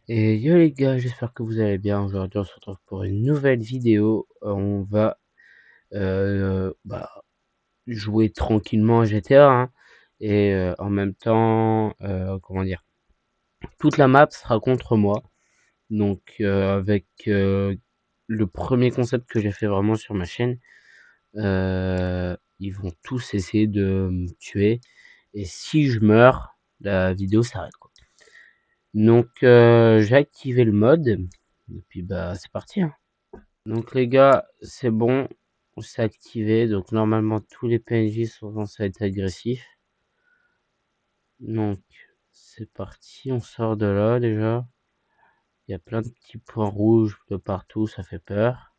Et yo les gars, j'espère que vous allez bien. Aujourd'hui, on se retrouve pour une nouvelle vidéo. On va jouer tranquillement à GTA, hein, et en même temps, comment dire, toute la map sera contre moi. Donc avec le premier concept que j'ai fait vraiment sur ma chaîne, ils vont tous essayer de me tuer. Et si je meurs, la vidéo s'arrête, quoi. Donc j'ai activé le mode. Et puis bah c'est parti, hein. Donc les gars, c'est bon, c'est activé. Donc normalement tous les PNJ sont censés être agressifs. Donc c'est parti, on sort de là déjà. Il y a plein de petits points rouges de partout, ça fait peur.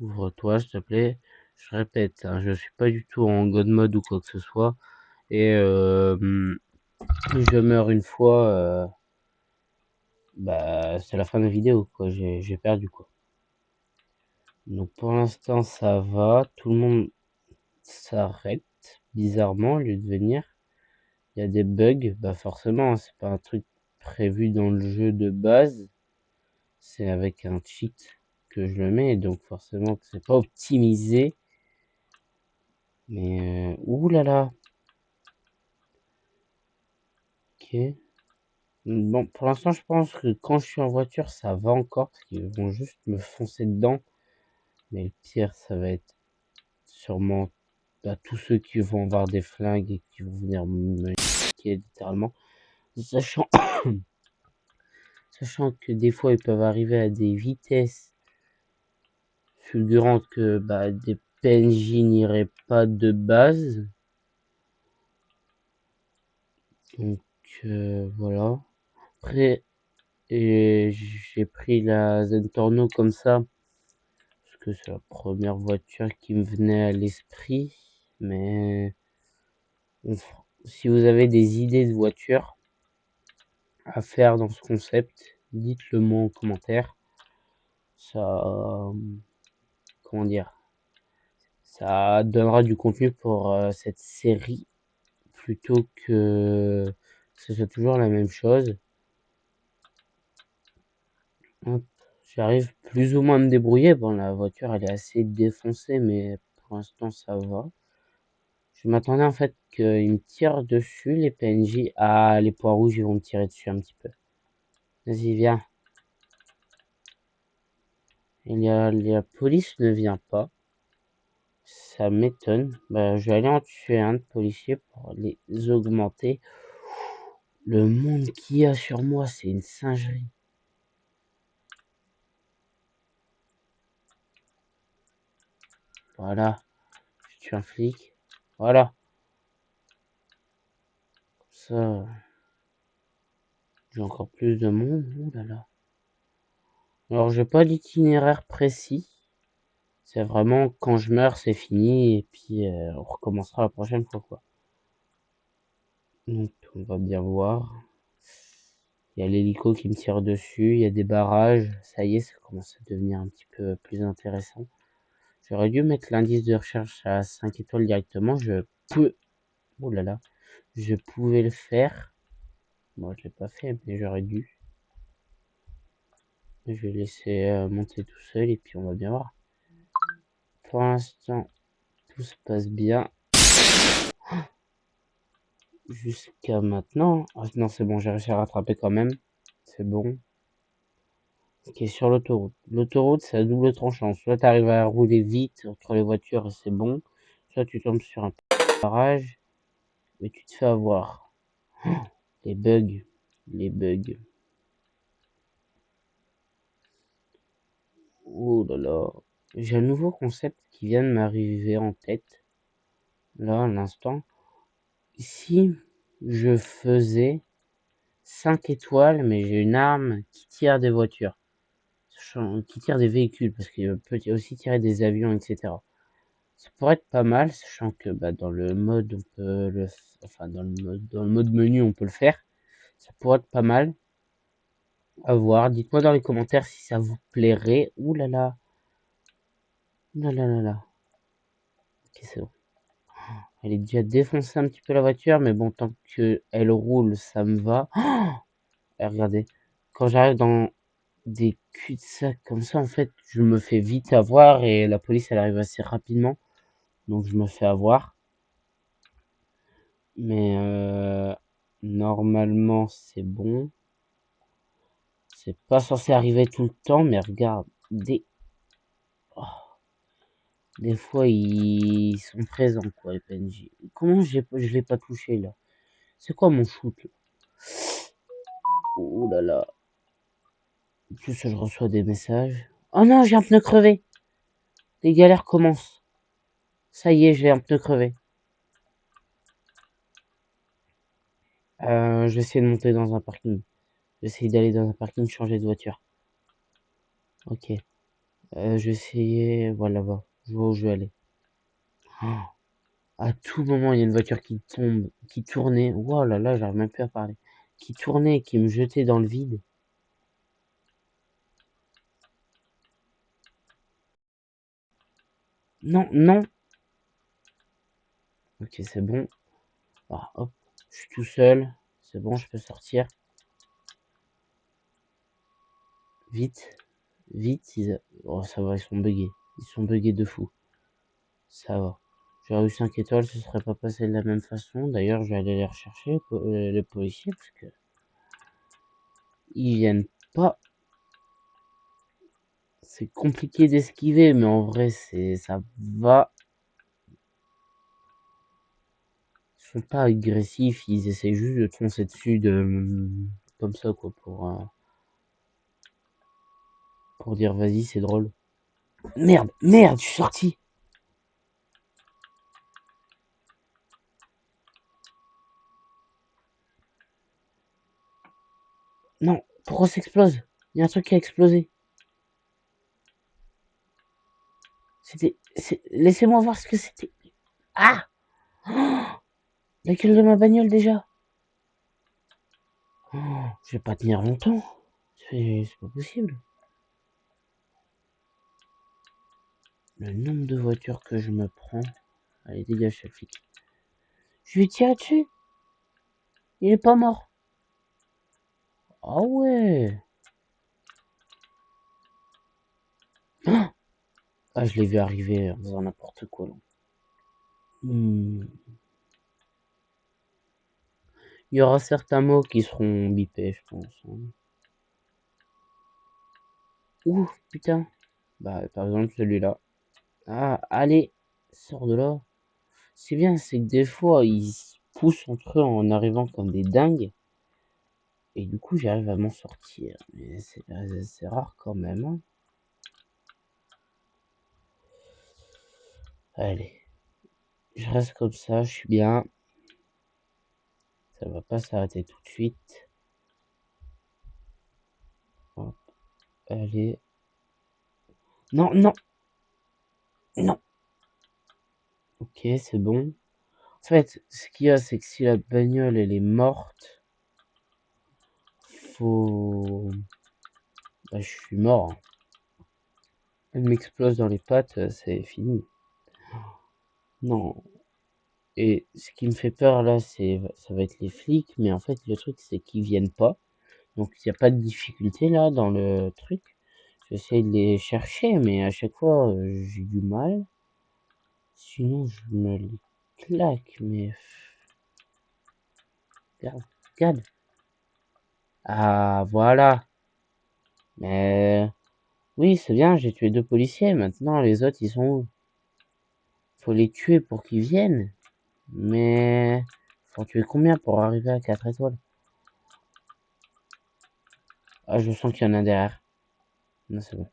Ouvre-toi s'il te plaît. Je répète, hein, je suis pas du tout en God mode ou quoi que ce soit. Et je meurs une fois, bah c'est la fin de la vidéo, quoi. J'ai perdu, quoi. Donc pour l'instant ça va, tout le monde s'arrête bizarrement au lieu de venir. Il y a des bugs, bah forcément, hein, c'est pas un truc prévu dans le jeu de base, c'est avec un cheat que je le mets, donc forcément que c'est pas optimisé. Mais ouh là là, ok. Bon, pour l'instant, je pense que quand je suis en voiture, ça va encore, parce qu'ils vont juste me foncer dedans. Mais le pire, ça va être sûrement tous ceux qui vont avoir des flingues et qui vont venir me niquer littéralement. Sachant, sachant que des fois, ils peuvent arriver à des vitesses fulgurantes que des PNJ n'iraient pas de base. Donc voilà. Après, j'ai pris la Zentorno comme ça, parce que c'est la première voiture qui me venait à l'esprit. Mais si vous avez des idées de voitures à faire dans ce concept, dites-le moi en commentaire. Ça, comment dire, ça donnera du contenu pour cette série plutôt que ce soit toujours la même chose. Hop, j'arrive plus ou moins à me débrouiller. Bon, la voiture elle est assez défoncée, mais pour l'instant ça va. Je m'attendais en fait qu'ils me tirent dessus, les PNJ. Ah, les points rouges ils vont me tirer dessus un petit peu. Vas-y, viens. La police ne vient pas. Ça m'étonne. Bah, je vais aller en tuer un de policier pour les augmenter. Le monde qu'il y a sur moi, c'est une singerie. Voilà, je tue un flic. Voilà, comme ça, j'ai encore plus de monde. Ouh là là. Alors, j'ai pas d'itinéraire précis. C'est vraiment quand je meurs, c'est fini. Et puis, on recommencera la prochaine fois, quoi. Donc, on va bien voir. Il y a l'hélico qui me tire dessus. Il y a des barrages. Ça y est, ça commence à devenir un petit peu plus intéressant. J'aurais dû mettre l'indice de recherche à 5 étoiles directement. Je peux... Oh là là. Je pouvais le faire. Moi, je l'ai pas fait, mais j'aurais dû. Je vais laisser monter tout seul et puis on va bien voir. Pour l'instant, tout se passe bien. Jusqu'à maintenant. Ah non, c'est bon, j'ai réussi à rattraper quand même. C'est bon. Ok, sur l'autoroute. L'autoroute, c'est à double tranchant. Soit tu arrives à rouler vite entre les voitures et c'est bon. Soit tu tombes sur un barrage et tu te fais avoir. Les bugs. Les bugs. Oh là là. J'ai un nouveau concept qui vient de m'arriver en tête. Là, à l'instant. Si je faisais 5 étoiles, mais j'ai une arme qui tire des voitures. Qui tire des véhicules, parce qu'il peut aussi tirer des avions, etc. Ça pourrait être pas mal, sachant que dans le mode on peut le, enfin dans le mode menu on peut le faire. Ça pourrait être pas mal à voir. Dites-moi dans les commentaires si ça vous plairait. Ouh là là, là là là là. Ok, c'est bon. Elle est déjà défoncée un petit peu la voiture, mais bon tant que elle roule, ça me va. Eh, regardez, quand j'arrive dans des cul-de-sac comme ça, en fait, je me fais vite avoir et la police, elle arrive assez rapidement. Donc, je me fais avoir. Mais normalement, c'est bon. C'est pas censé arriver tout le temps, mais regarde, oh, des fois, ils sont présents, quoi, les PNJ. Comment je l'ai pas touché, là? C'est quoi mon shoot, là? Oh là là. En plus, je reçois des messages. Oh non, j'ai un pneu crevé. Les galères commencent. Ça y est, j'ai un pneu crevé. Je vais essayer de monter dans un parking. Je vais essayer d'aller dans un parking, changer de voiture. Ok. Je vais essayer... Voilà, là-bas. Je vois où je vais aller. Oh, à tout moment, il y a une voiture qui tombe, qui tournait. Oh là là, j'arrive même plus à parler. Qui tournait, qui me jetait dans le vide. Non, non. Ok, c'est bon. Ah, hop, je suis tout seul. C'est bon, je peux sortir. Vite, vite. Oh, ça va, ils sont buggés. Ils sont buggés de fou. Ça va. J'aurais eu 5 étoiles, ce serait pas passé de la même façon. D'ailleurs, je vais aller les rechercher, les policiers, parce que ils viennent pas. C'est compliqué d'esquiver, mais en vrai, ça va. Ils sont pas agressifs, ils essaient juste de foncer dessus comme ça, quoi, pour dire vas-y, c'est drôle. Merde, merde, je suis sorti. Non, pourquoi ça explose? Il y a un truc qui a explosé. Laissez-moi voir ce que c'était. Ah! Oh, la gueule de ma bagnole déjà. Oh, je vais pas tenir longtemps. C'est pas possible. Le nombre de voitures que je me prends. Allez, dégage, ce flic. Je lui ai tiré dessus. Il est pas mort. Ah ouais. Ah, ah, je l'ai vu arriver en faisant n'importe quoi là. Hmm. Il y aura certains mots qui seront bipés, je pense, hein. Ouh, putain. Bah, par exemple, celui-là. Ah, allez, sors de là. C'est bien, c'est que des fois, ils se poussent entre eux en arrivant comme des dingues. Et du coup, j'arrive à m'en sortir. Mais c'est rare quand même, hein. Allez, je reste comme ça, je suis bien. Ça va pas s'arrêter tout de suite. Hop, allez. Non, non, non. Ok, c'est bon. En fait, ce qu'il y a, c'est que si la bagnole, elle est morte, faut... Bah, je suis mort, hein. Elle m'explose dans les pattes, c'est fini. Non. Et ce qui me fait peur là, ça va être les flics, mais en fait, le truc, c'est qu'ils viennent pas. Donc, il n'y a pas de difficulté là dans le truc. J'essaie de les chercher, mais à chaque fois, j'ai du mal. Sinon, je me les claque, mais... Regarde, regarde. Ah, voilà. Mais... Oui, c'est bien, j'ai tué 2 policiers. Maintenant, les autres, ils sont où? Faut les tuer pour qu'ils viennent. Mais... Faut en tuer combien pour arriver à 4 étoiles? Ah, je sens qu'il y en a derrière. Non, c'est bon.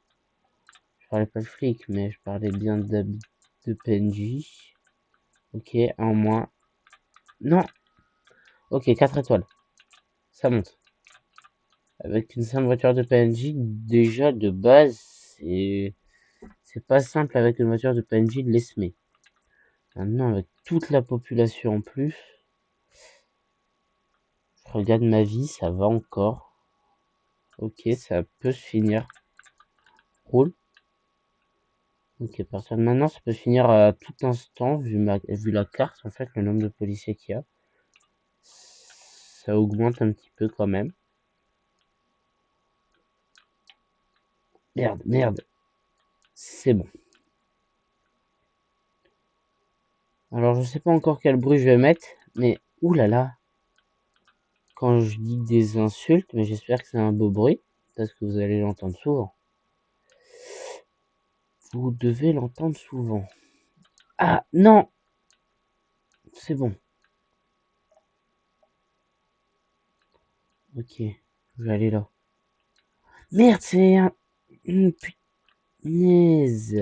Je parlais pas de flic, mais je parlais bien de PNJ. Ok, un en moins. Non. Ok, 4 étoiles. Ça monte. Avec une simple voiture de PNJ, déjà de base, c'est pas simple avec une voiture de PNJ de l'ESME. Maintenant, avec toute la population en plus, je regarde ma vie, ça va encore. Ok, ça peut se finir. Roule. Ok, personne. Maintenant, ça peut se finir à tout instant, vu la carte, en fait, le nombre de policiers qu'il y a. Ça augmente un petit peu quand même. Merde, merde. C'est bon. Alors, je sais pas encore quel bruit je vais mettre, mais oulala. Quand je dis des insultes, mais j'espère que c'est un beau bruit, parce que vous allez l'entendre souvent. Vous devez l'entendre souvent. Ah, non! C'est bon. Ok, je vais aller là. Merde, c'est un... Une punaise.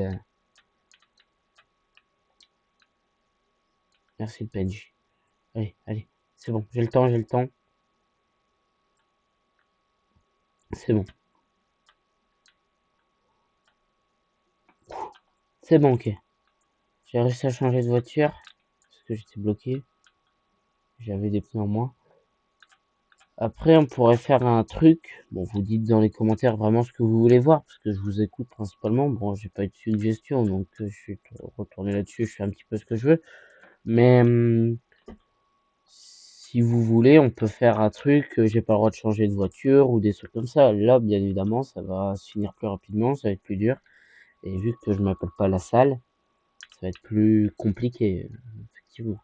Merci le PNJ. Allez, allez. C'est bon, j'ai le temps, j'ai le temps. C'est bon. C'est bon, ok. J'ai réussi à changer de voiture, parce que j'étais bloqué. J'avais des pneus en moins. Après, on pourrait faire un truc. Bon, vous dites dans les commentaires vraiment ce que vous voulez voir, parce que je vous écoute principalement. Bon, j'ai pas eu de suggestion, donc je suis retourné là-dessus. Je fais un petit peu ce que je veux. Mais si vous voulez, on peut faire un truc. J'ai pas le droit de changer de voiture ou des trucs comme ça. Là, bien évidemment, ça va se finir plus rapidement, ça va être plus dur. Et vu que je m'appelle pas la salle, ça va être plus compliqué, effectivement.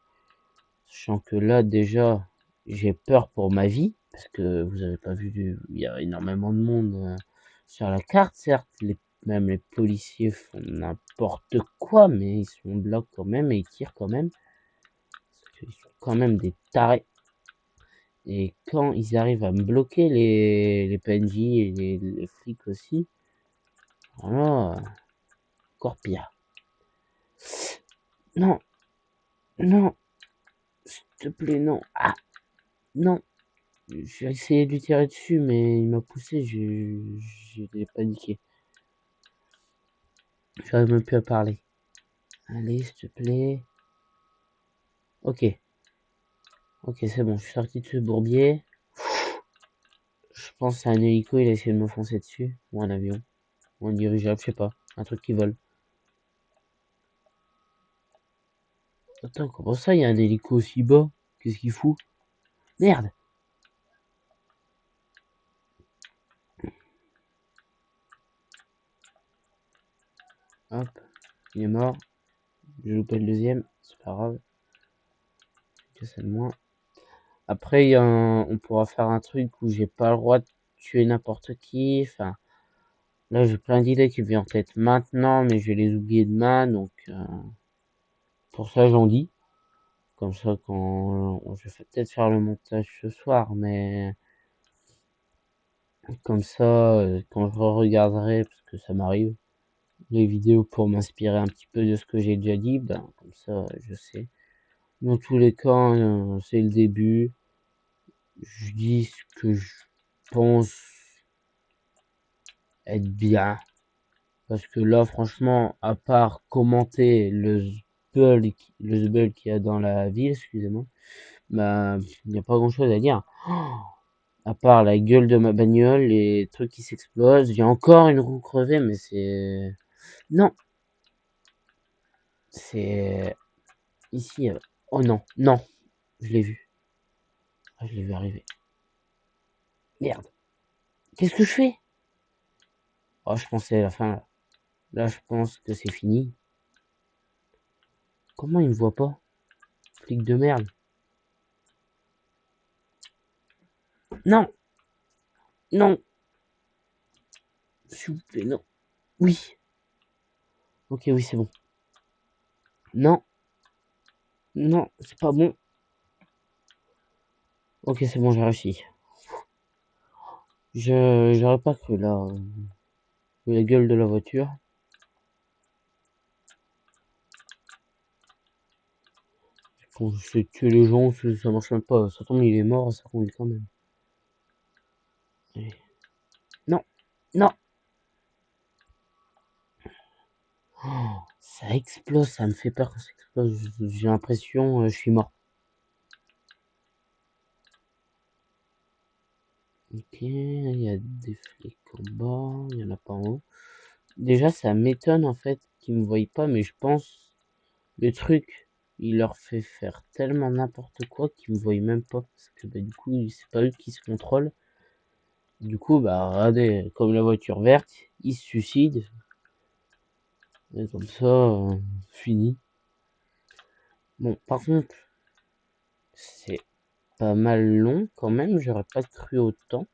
Sachant que là, déjà, j'ai peur pour ma vie, parce que vous avez pas vu, il y a énormément de monde sur la carte, certes, même les policiers font n'importe quoi, mais ils sont bloqués quand même et ils tirent quand même. Parce qu'ils sont quand même des tarés. Et quand ils arrivent à me bloquer, les PNJ et les flics aussi, voilà, encore pire. Non, non, s'il te plaît, non. Ah, non. J'ai essayé de lui tirer dessus, mais il m'a poussé, j'ai paniqué. J'arrive même plus à parler. Allez, s'il te plaît. Ok. Ok, c'est bon, je suis sorti de ce bourbier. Je pense que c'est un hélico, il a essayé de me foncer dessus. Ou un avion. Ou un dirigeable, je sais pas. Un truc qui vole. Attends, comment ça, il y a un hélico aussi bas? Qu'est-ce qu'il fout? Merde! Hop, il est mort. J'ai loupé le deuxième, c'est pas grave. Que c'est le moins. Après, on pourra faire un truc où j'ai pas le droit de tuer n'importe qui. Enfin, là, j'ai plein d'idées qui me viennent en tête maintenant, mais je vais les oublier demain. Donc, pour ça, j'en dis. Comme ça, quand je vais peut-être faire le montage ce soir, mais comme ça, quand je regarderai, parce que ça m'arrive, les vidéos pour m'inspirer un petit peu de ce que j'ai déjà dit, ben, comme ça, je sais. Dans tous les cas, c'est le début. Je dis ce que je pense être bien. Parce que là, franchement, à part commenter le zbeul qu'il y a dans la ville, excusez-moi, bah, il n'y a pas grand chose à dire. À part la gueule de ma bagnole, les trucs qui s'explosent. J'ai encore une roue crevée, mais c'est... Non, c'est... Ici, oh non, non, je l'ai vu. Ah, je l'ai vu arriver. Merde. Qu'est-ce que je fais? Oh, je pensais à la fin, là. Là, je pense que c'est fini. Comment il me voit pas? Flic de merde. Non, non, s'il vous plaît, non. Oui. Ok, oui, c'est bon. Non, non, c'est pas bon. Ok, c'est bon, j'ai réussi. J'aurais pas cru, là. Vu la gueule de la voiture. Quand je sais tuer les gens, ça marche même pas. Ça tombe, il est mort, ça conduit quand même. Allez. Non, non. Oh, ça explose, ça me fait peur quand ça explose. J'ai l'impression, je suis mort. Ok, il y a des flics en bas, il y en a pas en haut. Déjà, ça m'étonne en fait qu'ils me voient pas, mais je pense le truc, il leur fait faire tellement n'importe quoi qu'ils me voient même pas. Parce que bah, du coup, c'est pas eux qui se contrôlent. Du coup, bah, regardez, comme la voiture verte, il se suicide. Et comme ça, fini. Bon, par contre, c'est pas mal long quand même, j'aurais pas cru autant.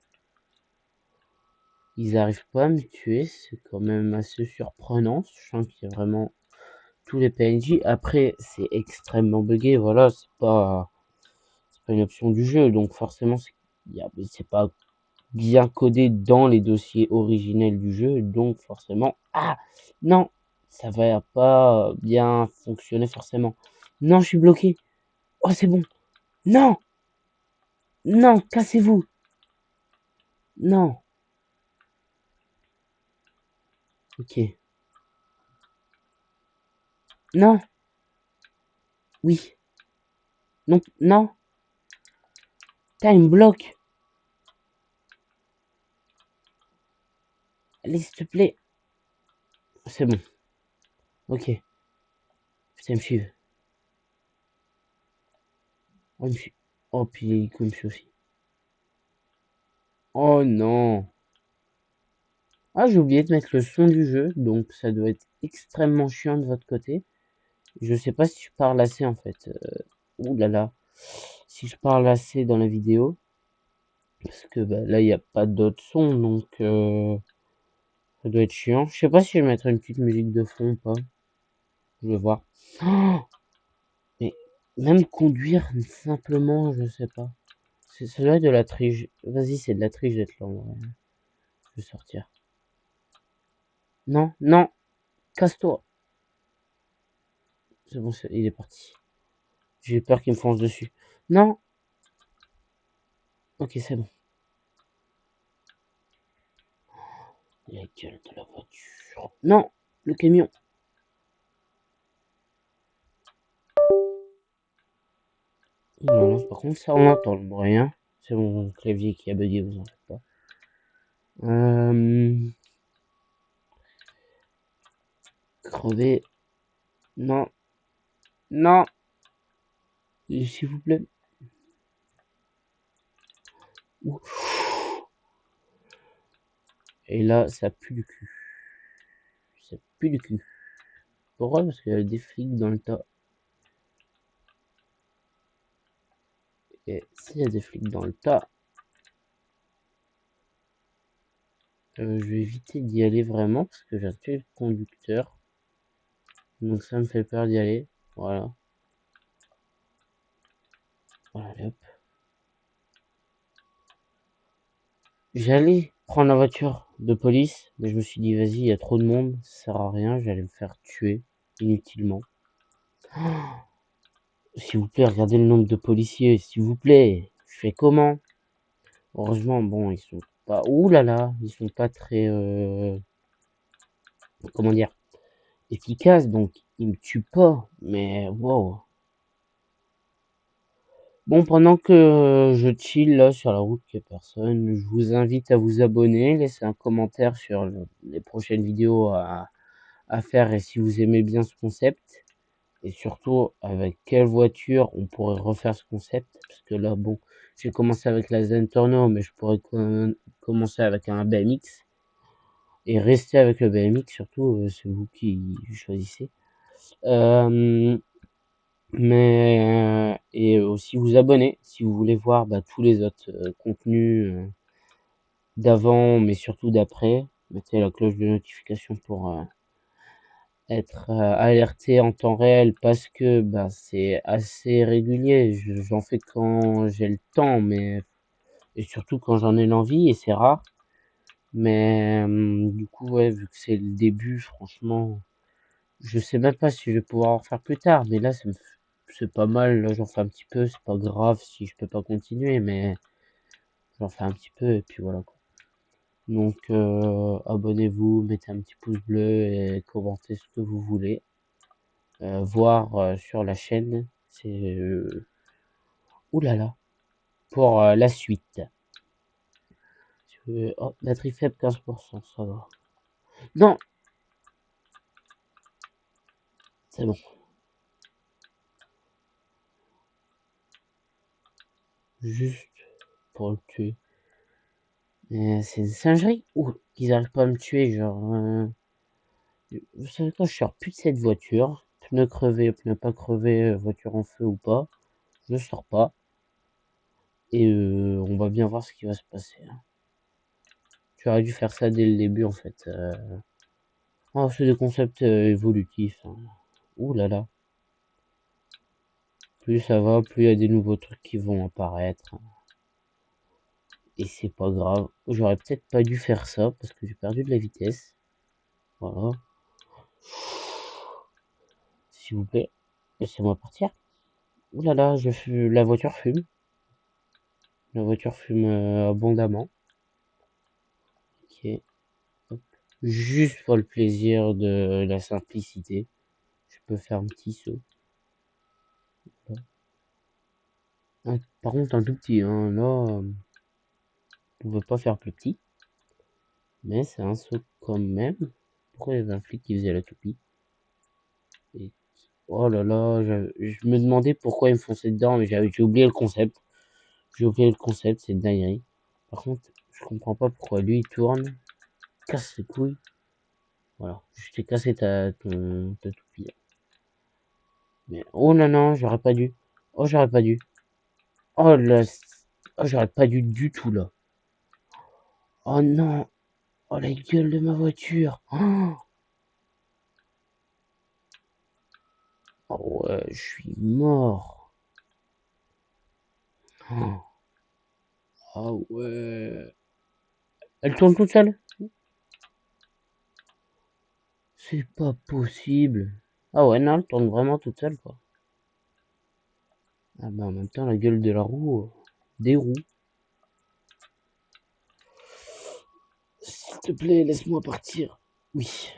Ils arrivent pas à me tuer, c'est quand même assez surprenant, sachant qu'il y a vraiment tous les PNJ. Après, c'est extrêmement buggé, voilà, c'est pas une option du jeu, donc forcément, c'est pas bien codé dans les dossiers originels du jeu, donc forcément, ah, non, ça va pas bien fonctionner forcément. Non, je suis bloqué. Oh, c'est bon. Non, non, cassez-vous. Non. Ok. Non. Oui. Non, non. Putain, il me bloque. Allez, s'il te plaît. C'est bon. Ok. Putain, il me suit. Oh, il me suit. Oh, puis il me suit aussi. Oh non. Ah, j'ai oublié de mettre le son du jeu, donc ça doit être extrêmement chiant de votre côté. Je sais pas si je parle assez en fait. Ouh là là. Si je parle assez dans la vidéo. Parce que bah, là, il n'y a pas d'autre son, donc ça doit être chiant. Je sais pas si je vais mettre une petite musique de fond ou pas. Je vais voir. Oh, mais même conduire simplement, je sais pas. Ça doit être de la triche. Vas-y, c'est de la triche d'être là. Ouais. Je vais sortir. Non, non, casse-toi. C'est bon, il est parti. J'ai peur qu'il me fonce dessus. Non. Ok, c'est bon. La gueule de la voiture. Non, le camion. Non, non, par contre, ça, on entend le bruit, hein. C'est mon clavier qui a bugué, vous en faites pas. Crever. Non, non, s'il vous plaît. Ouh. Et là, ça pue du cul. Ça pue du cul. Pourquoi? Parce qu'il y a des flics dans le tas. Et s'il y a des flics dans le tas, je vais éviter d'y aller vraiment parce que j'ai tué le conducteur. Donc ça me fait peur d'y aller. Voilà. Voilà, allez, hop. J'allais prendre la voiture de police, mais je me suis dit, vas-y, il y a trop de monde, ça sert à rien, j'allais me faire tuer inutilement. S'il vous plaît, regardez le nombre de policiers, s'il vous plaît. Je fais comment? Heureusement, bon, ils sont pas. Ouh là là, ils sont pas très. Comment dire? Efficaces, donc ils me tuent pas. Mais wow. Bon, pendant que je chill là sur la route, qu'il n'y a personne, je vous invite à vous abonner, laisser un commentaire sur les prochaines vidéos à faire et si vous aimez bien ce concept. Et surtout, avec quelle voiture on pourrait refaire ce concept. Parce que là, bon, j'ai commencé avec la Zentorno, mais je pourrais commencer avec un BMX. Et rester avec le BMX, surtout, c'est vous qui choisissez. Et aussi vous abonner si vous voulez voir bah, tous les autres contenus d'avant, mais surtout d'après. Mettez la cloche de notification pour être alerté en temps réel parce que bah, c'est assez régulier. J'en fais quand j'ai le temps, mais et surtout quand j'en ai l'envie, et c'est rare. Mais du coup, ouais, vu que c'est le début, franchement, je sais même pas si je vais pouvoir en faire plus tard. Mais là, c'est pas mal. Là, j'en fais un petit peu. C'est pas grave si je peux pas continuer, mais j'en fais un petit peu et puis voilà quoi. Donc, abonnez-vous, mettez un petit pouce bleu et commentez ce que vous voulez. Voir sur la chaîne. C'est oulala pour la suite. Oh, batterie faible 15%, ça va. Non, c'est bon. Juste pour le tuer. C'est une singerie. Ouh, qu'ils arrivent pas à me tuer, genre... Vous savez quoi, je sors plus de cette voiture. Pneu crevé, pneu pas crevé, voiture en feu ou pas. Je sors pas. Et on va bien voir ce qui va se passer, hein. Tu aurais dû faire ça dès le début, en fait. Oh, c'est des concepts évolutifs, hein. Ouh là là. Plus ça va, plus il y a des nouveaux trucs qui vont apparaître. Et c'est pas grave. J'aurais peut-être pas dû faire ça parce que j'ai perdu de la vitesse. Voilà. S'il vous plaît, laissez-moi partir. Ouh là là, la voiture fume. La voiture fume abondamment. Ok. Hop. Juste pour le plaisir de la simplicité. Je peux faire un petit saut. Par contre, un tout petit, hein. Là, on ne peut pas faire plus petit. Mais c'est un saut quand même. Pourquoi il y avait un flic qui faisait la toupie? Et... Oh là là, je me demandais pourquoi il me fonçait dedans, mais j'ai oublié le concept. J'ai oublié le concept, c'est une dinguerie. Par contre, je comprends pas pourquoi lui il tourne, casse les couilles. Voilà, je t'ai cassé ta toupie. Mais oh non, non, j'aurais pas dû. Oh, j'aurais pas dû. Oh là, oh, j'aurais pas dû du tout là. Oh non, oh la gueule de ma voiture. Oh, oh ouais, je suis mort. Oh, ah ouais. Elle tourne toute seule? C'est pas possible. Ah ouais, non, elle tourne vraiment toute seule, quoi. Ah bah en même temps, la gueule de la roue, des roues. S'il te plaît, laisse-moi partir. Oui.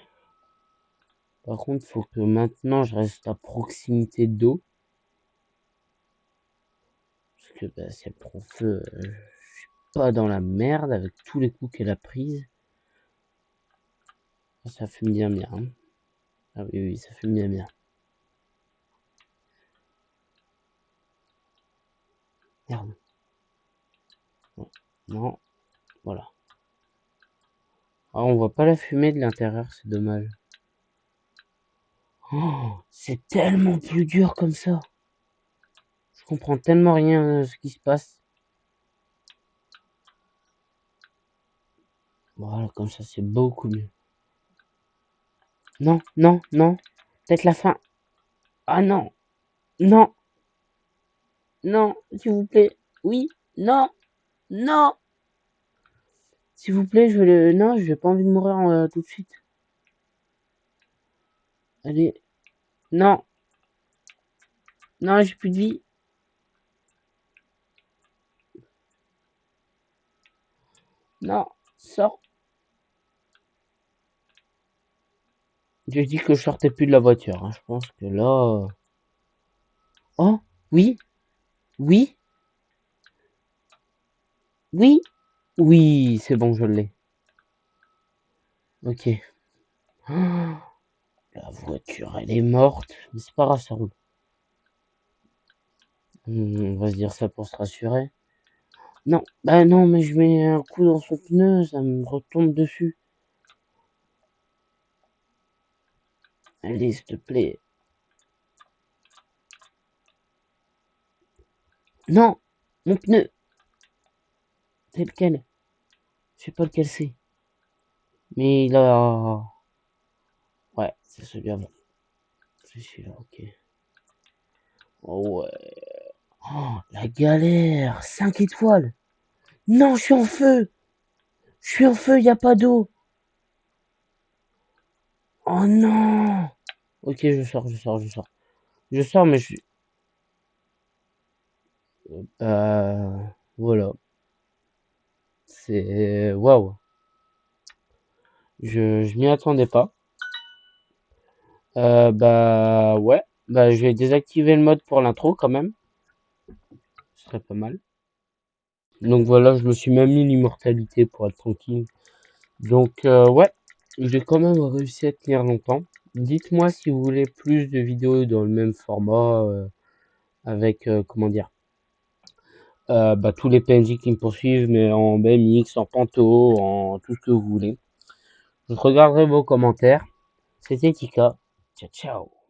Par contre, faut que maintenant je reste à proximité d'eau. Parce que bah, si elle prend feu, je suis pas dans la merde avec tous les coups qu'elle a prises. Ça fume bien bien, hein. Ah oui, oui, ça fume bien bien. Merde. Non, non, voilà. Ah, on voit pas la fumée de l'intérieur, c'est dommage. Oh, c'est tellement plus dur comme ça. Je comprends tellement rien à ce qui se passe. Voilà, comme ça, c'est beaucoup mieux. Non, non, non. Peut-être la fin. Ah non, non, non, s'il vous plaît. Oui, non, non. S'il vous plaît, je vais le... Non, j'ai pas envie de mourir tout de suite. Allez, non, non, j'ai plus de vie. Non, sors. J'ai dit que je sortais plus de la voiture, hein. Je pense que là... Oh, oui, oui, oui, oui, c'est bon, je l'ai. Ok. Oh, la voiture, elle est morte. Mais c'est pas grave, ça roule. On va se dire ça pour se rassurer. Non, bah non, mais je mets un coup dans son pneu, ça me retombe dessus. Allez, s'il te plaît. Non, mon pneu. C'est lequel? Je sais pas lequel c'est. Mais il a... Ouais, c'est celui avant. C'est celui-là, ok. Oh ouais. Oh, la galère. 5 étoiles. Non, je suis en feu. Je suis en feu, y a pas d'eau. Oh non. Ok, je sors, je sors, je sors. Je sors, mais je suis... Voilà. C'est... Waouh. Je m'y attendais pas. Bah ouais. Bah je vais désactiver le mode pour l'intro quand même. Ce serait pas mal. Donc voilà, je me suis même mis l'immortalité pour être tranquille. Donc ouais, j'ai quand même réussi à tenir longtemps. Dites-moi si vous voulez plus de vidéos dans le même format avec comment dire tous les PNJ qui me poursuivent, mais en BMX, en Panto, en tout ce que vous voulez. Je regarderai vos commentaires. C'était Tika. Ciao, ciao.